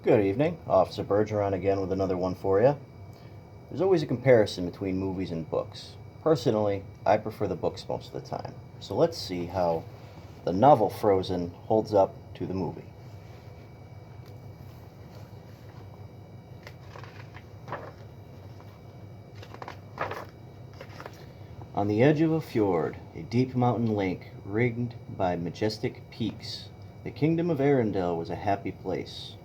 Good evening. Officer Bergeron again with another one for you. There's always a comparison between movies and books. Personally, I prefer the books most of the time. So let's see how the novel Frozen holds up to the movie. On the edge of a fjord, a deep mountain lake ringed by majestic peaks, the kingdom of Arendelle was a happy place.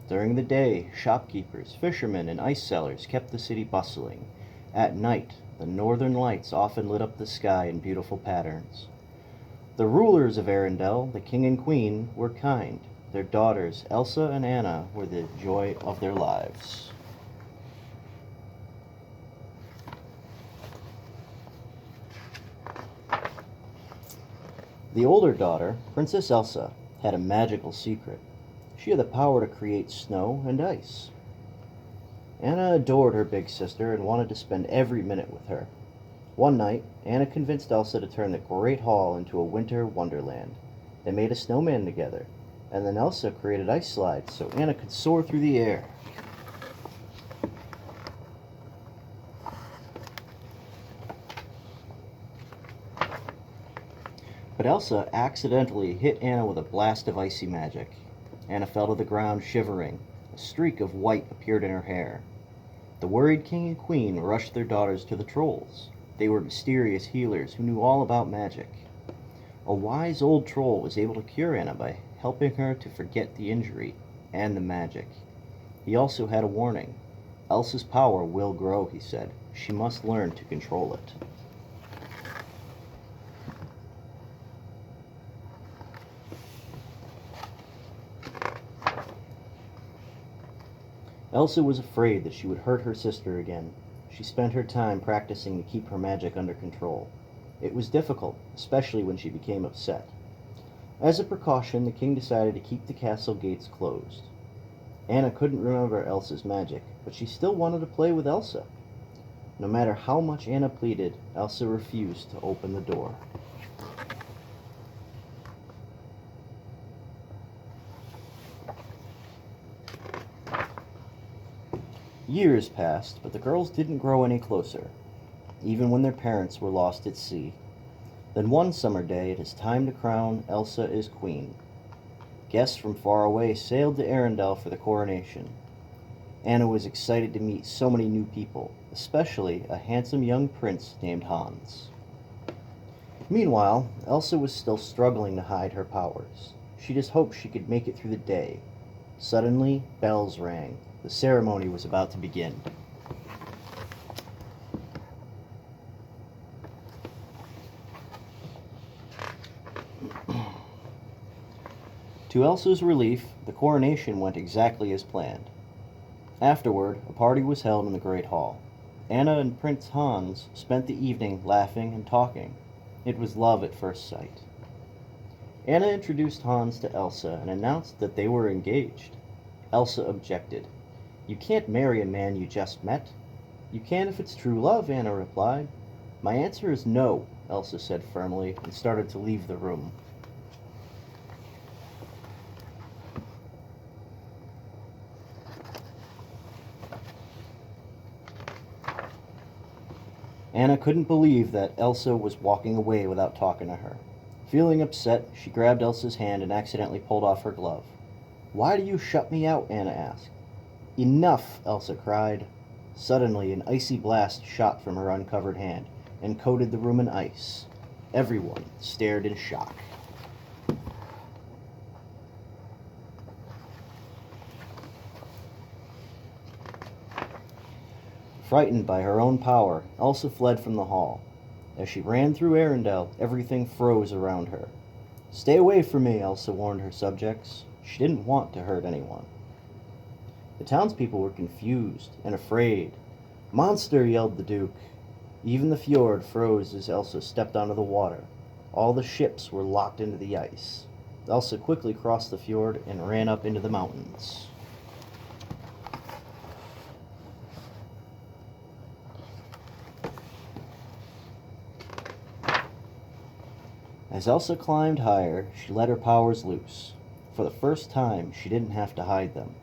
During the day, shopkeepers, fishermen, and ice sellers kept the city bustling. At night, the northern lights often lit up the sky in beautiful patterns. The rulers of Arendelle, the king and queen, were kind. Their daughters, Elsa and Anna, were the joy of their lives. The older daughter, Princess Elsa, had a magical secret. She had the power to create snow and ice. Anna adored her big sister and wanted to spend every minute with her. One night, Anna convinced Elsa to turn the Great Hall into a winter wonderland. They made a snowman together, and then Elsa created ice slides so Anna could soar through the air. But Elsa accidentally hit Anna with a blast of icy magic. Anna fell to the ground shivering. A streak of white appeared in her hair. The worried king and queen rushed their daughters to the trolls. They were mysterious healers who knew all about magic. A wise old troll was able to cure Anna by helping her to forget the injury and the magic. He also had a warning. Elsa's power will grow, he said. She must learn to control it. Elsa was afraid that she would hurt her sister again. She spent her time practicing to keep her magic under control. It was difficult, especially when she became upset. As a precaution, the king decided to keep the castle gates closed. Anna couldn't remember Elsa's magic, but she still wanted to play with Elsa. No matter how much Anna pleaded, Elsa refused to open the door. Years passed, but the girls didn't grow any closer, even when their parents were lost at sea. Then one summer day it is time to crown Elsa as queen. Guests from far away sailed to Arendelle for the coronation. Anna was excited to meet so many new people, especially a handsome young prince named Hans. Meanwhile, Elsa was still struggling to hide her powers. She just hoped she could make it through the day. Suddenly, bells rang. The ceremony was about to begin. To Elsa's relief, the coronation went exactly as planned. Afterward, a party was held in the Great Hall. Anna and Prince Hans spent the evening laughing and talking. It was love at first sight. Anna introduced Hans to Elsa and announced that they were engaged. Elsa objected. "You can't marry a man you just met." "You can if it's true love," Anna replied. "My answer is no," Elsa said firmly and started to leave the room. Anna couldn't believe that Elsa was walking away without talking to her. Feeling upset, she grabbed Elsa's hand and accidentally pulled off her glove. "Why do you shut me out?" Anna asked. "Enough!" Elsa cried. Suddenly, an icy blast shot from her uncovered hand and coated the room in ice. Everyone stared in shock. Frightened by her own power, Elsa fled from the hall. As she ran through Arendelle, everything froze around her. "Stay away from me," Elsa warned her subjects. She didn't want to hurt anyone. The townspeople were confused and afraid. "Monster!" yelled the Duke. Even the fjord froze as Elsa stepped onto the water. All the ships were locked into the ice. Elsa quickly crossed the fjord and ran up into the mountains. As Elsa climbed higher, she let her powers loose. For the first time, she didn't have to hide them.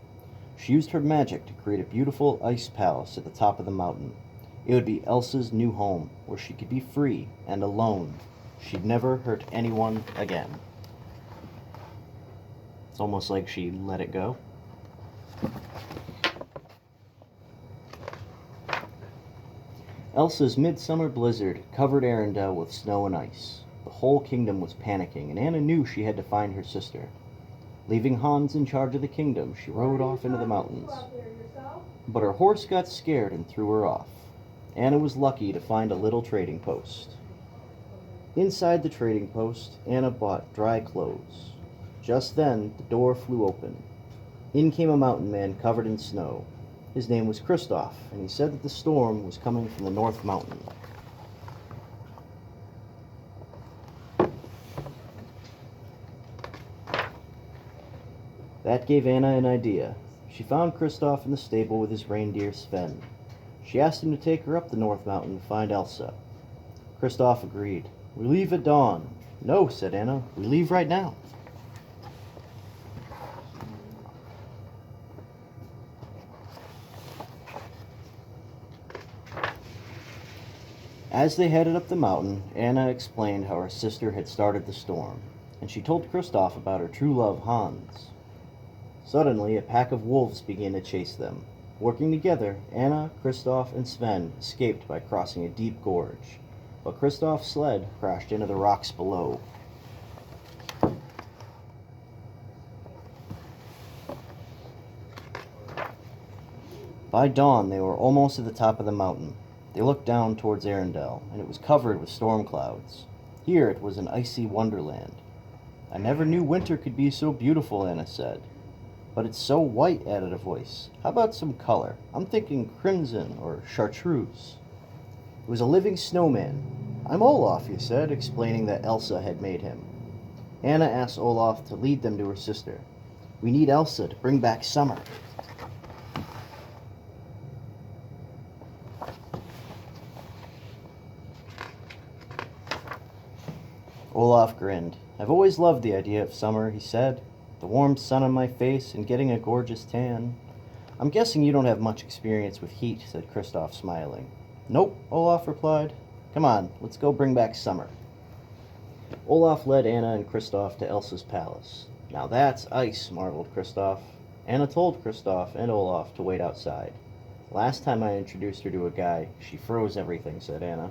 She used her magic to create a beautiful ice palace at the top of the mountain. It would be Elsa's new home, where she could be free and alone. She'd never hurt anyone again. It's almost like she let it go. Elsa's midsummer blizzard covered Arendelle with snow and ice. The whole kingdom was panicking, and Anna knew she had to find her sister. Leaving Hans in charge of the kingdom, she rode off into the mountains. But her horse got scared and threw her off. Anna was lucky to find a little trading post. Inside the trading post, Anna bought dry clothes. Just then, the door flew open. In came a mountain man covered in snow. His name was Kristoff, and he said that the storm was coming from the North Mountain. That gave Anna an idea. She found Kristoff in the stable with his reindeer Sven. She asked him to take her up the North Mountain to find Elsa. Kristoff agreed. "We leave at dawn." "No," said Anna. "We leave right now." As they headed up the mountain, Anna explained how her sister had started the storm, and she told Kristoff about her true love, Hans. Suddenly, a pack of wolves began to chase them. Working together, Anna, Kristoff, and Sven escaped by crossing a deep gorge, but Kristoff's sled crashed into the rocks below. By dawn, they were almost at the top of the mountain. They looked down towards Arendelle, and it was covered with storm clouds. Here it was an icy wonderland. "I never knew winter could be so beautiful," Anna said. "But it's so white," added a voice. "How about some color? I'm thinking crimson or chartreuse." It was a living snowman. "I'm Olaf," he said, explaining that Elsa had made him. Anna asked Olaf to lead them to her sister. "We need Elsa to bring back summer." Olaf grinned. "I've always loved the idea of summer," he said. "The warm sun on my face and getting a gorgeous tan." "I'm guessing you don't have much experience with heat," said Kristoff, smiling. "Nope," Olaf replied. "Come on, let's go bring back summer." Olaf led Anna and Kristoff to Elsa's palace. "Now that's ice," marveled Kristoff. Anna told Kristoff and Olaf to wait outside. "Last time I introduced her to a guy, she froze everything," said Anna.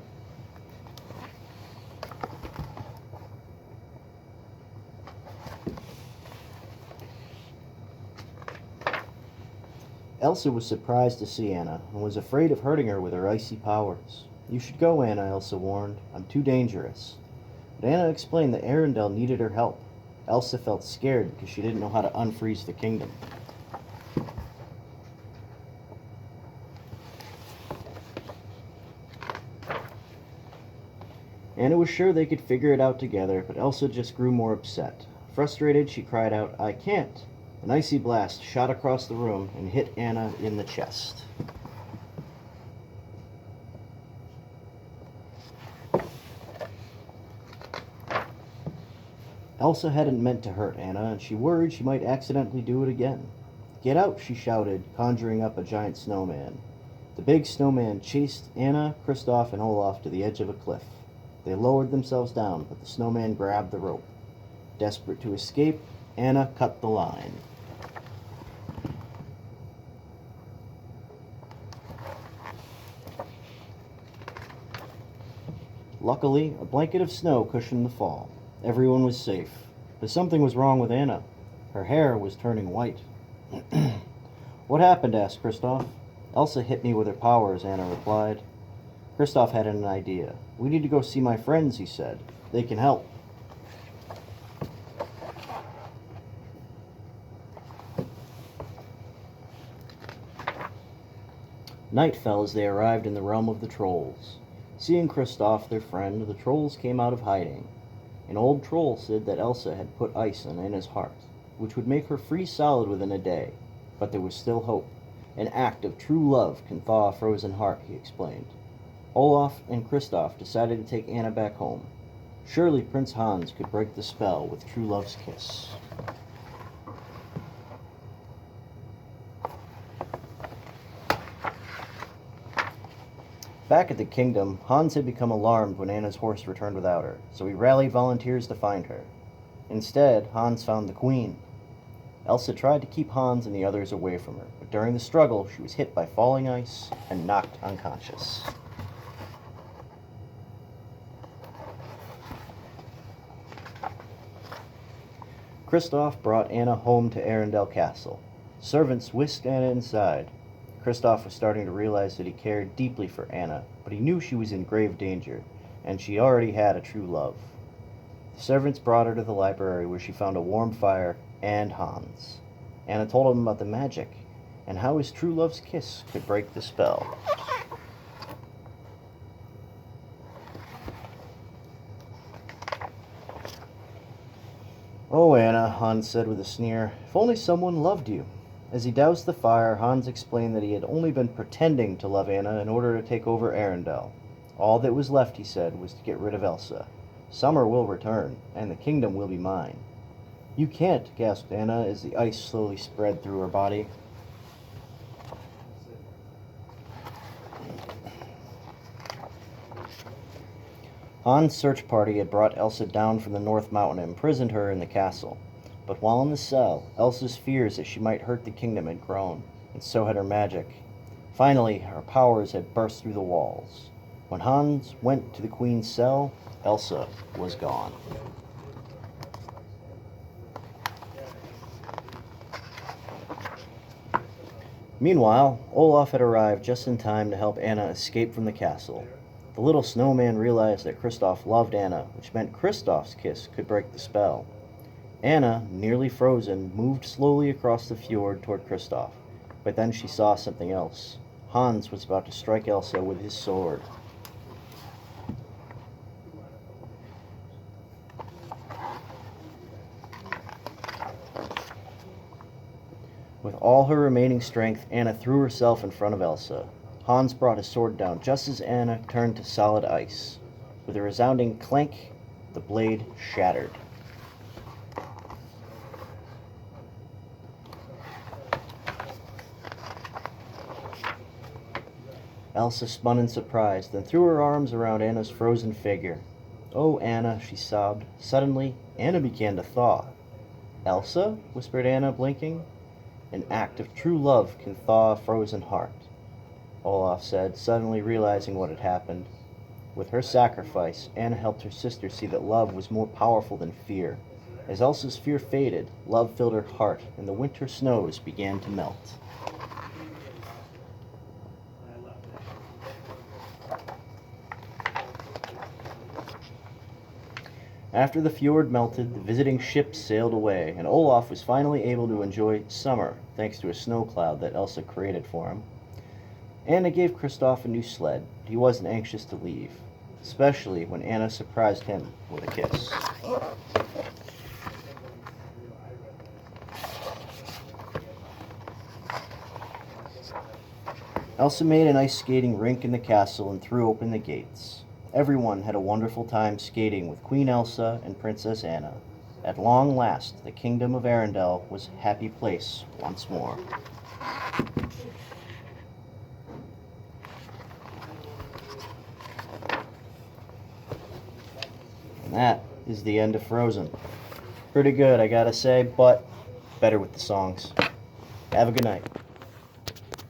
Elsa was surprised to see Anna and was afraid of hurting her with her icy powers. "You should go, Anna," Elsa warned. "I'm too dangerous." But Anna explained that Arendelle needed her help. Elsa felt scared because she didn't know how to unfreeze the kingdom. Anna was sure they could figure it out together, but Elsa just grew more upset. Frustrated, she cried out, "I can't!" An icy blast shot across the room and hit Anna in the chest. Elsa hadn't meant to hurt Anna, and she worried she might accidentally do it again. "Get out," she shouted, conjuring up a giant snowman. The big snowman chased Anna, Kristoff, and Olaf to the edge of a cliff. They lowered themselves down, but the snowman grabbed the rope. Desperate to escape, Anna cut the line. Luckily, a blanket of snow cushioned the fall. Everyone was safe. But something was wrong with Anna. Her hair was turning white. "What happened?" asked Kristoff. "Elsa hit me with her powers," Anna replied. Kristoff had an idea. "We need to go see my friends," he said. "They can help." Night fell as they arrived in the realm of the trolls. Seeing Kristoff, their friend, the trolls came out of hiding. An old troll said that Elsa had put ice on Anna's heart, which would make her freeze solid within a day. But there was still hope. An act of true love can thaw a frozen heart, he explained. Olaf and Kristoff decided to take Anna back home. Surely Prince Hans could break the spell with true love's kiss. Back at the kingdom, Hans had become alarmed when Anna's horse returned without her, so he rallied volunteers to find her. Instead, Hans found the queen. Elsa tried to keep Hans and the others away from her, but during the struggle, she was hit by falling ice and knocked unconscious. Kristoff brought Anna home to Arendelle Castle. Servants whisked Anna inside. Kristoff was starting to realize that he cared deeply for Anna, but he knew she was in grave danger, and she already had a true love. The servants brought her to the library where she found a warm fire and Hans. Anna told him about the magic and how his true love's kiss could break the spell. "Oh, Anna," Hans said with a sneer, "if only someone loved you." As he doused the fire, Hans explained that he had only been pretending to love Anna in order to take over Arendelle. All that was left, he said, was to get rid of Elsa. Summer will return, and the kingdom will be mine. "You can't," gasped Anna as the ice slowly spread through her body. Hans' search party had brought Elsa down from the North Mountain and imprisoned her in the castle. But while in the cell, Elsa's fears that she might hurt the kingdom had grown, and so had her magic. Finally, her powers had burst through the walls. When Hans went to the queen's cell, Elsa was gone. Meanwhile, Olaf had arrived just in time to help Anna escape from the castle. The little snowman realized that Kristoff loved Anna, which meant Kristoff's kiss could break the spell. Anna, nearly frozen, moved slowly across the fjord toward Kristoff, but then she saw something else. Hans was about to strike Elsa with his sword. With all her remaining strength, Anna threw herself in front of Elsa. Hans brought his sword down just as Anna turned to solid ice. With a resounding clank, the blade shattered. Elsa spun in surprise, then threw her arms around Anna's frozen figure. "Oh, Anna," she sobbed. Suddenly, Anna began to thaw. "Elsa?" whispered Anna, blinking. "An act of true love can thaw a frozen heart," Olaf said, suddenly realizing what had happened. With her sacrifice, Anna helped her sister see that love was more powerful than fear. As Elsa's fear faded, love filled her heart, and the winter snows began to melt. After the fjord melted, the visiting ships sailed away, and Olaf was finally able to enjoy summer thanks to a snow cloud that Elsa created for him. Anna gave Kristoff a new sled, but he wasn't anxious to leave, especially when Anna surprised him with a kiss. Elsa made an ice skating rink in the castle and threw open the gates. Everyone had a wonderful time skating with Queen Elsa and Princess Anna. At long last, the kingdom of Arendelle was a happy place once more. And that is the end of Frozen. Pretty good, I gotta say, but better with the songs. Have a good night.